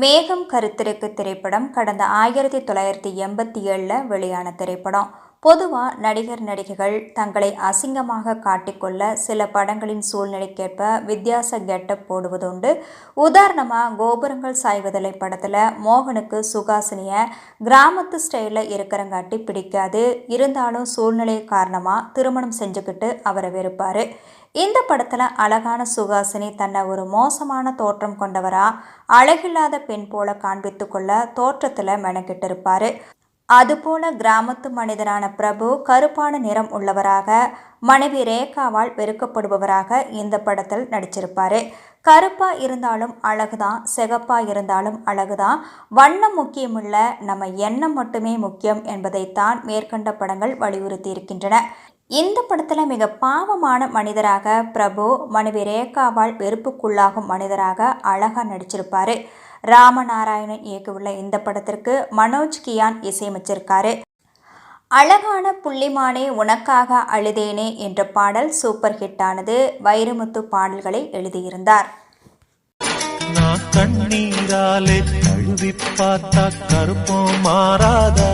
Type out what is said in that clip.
மேகம் கருத்திருக்கு திரைப்படம் கடந்த 1987 வெளியான திரைப்படம். பொதுவாக நடிகர் நடிகைகள் தங்களை அசிங்கமாக காட்டிக்கொள்ள சில படங்களின் சூழ்நிலைக்கேற்ப வித்தியாச கெட்டப் போடுவதுண்டு. உதாரணமாக கோபுரங்கள் சாய்வதில்லை படத்தில் மோகனுக்கு சுகாசினியை கிராமத்து ஸ்டைலில் இருக்கிறங்காட்டி பிடிக்காது. இருந்தாலும் சூழ்நிலை காரணமாக திருமணம் செஞ்சுக்கிட்டு அவரை வெறுப்பார். இந்த படத்தில் அழகான சுகாசினி தன்னை ஒரு மோசமான தோற்றம் கொண்டவரா அழகில்லாத பெண் போல காண்பித்து கொள்ள தோற்றத்தில் மெனக்கிட்டு இருப்பார். அதுபோல கிராமத்து மனிதரான பிரபு கருப்பான நிறம் உள்ளவராக, மனைவி ரேகாவால் வெறுக்கப்படுபவராக இந்த படத்தில் நடிச்சிருப்பாரு. கருப்பா இருந்தாலும் அழகுதான், சிகப்பா இருந்தாலும் அழகுதான், வண்ணம் முக்கியமில்ல, நம்ம எண்ணம் மட்டுமே முக்கியம் என்பதைத்தான் மேற்கண்ட படங்கள் வலியுறுத்தி இருக்கின்றன. இந்த படத்துல மிக பாவமான மனிதராக பிரபு, மனைவி ரேகாவால் வெறுப்புக்குள்ளாகும் மனிதராக அழகா நடிச்சிருப்பாரு. ராமநாராயணன் இயக்கியுள்ள இந்த படத்திற்கு மனோஜ் கியான் இசையமைச்சிருக்காரு. அழகான புள்ளிமானே உனக்காக அழுதேனே என்ற பாடல் சூப்பர் ஹிட் ஆனது. வைரமுத்து பாடல்களை எழுதியிருந்தார். நான் கண்ணீராலே கழுவி பார்த்தா கருப்பம் மாறாத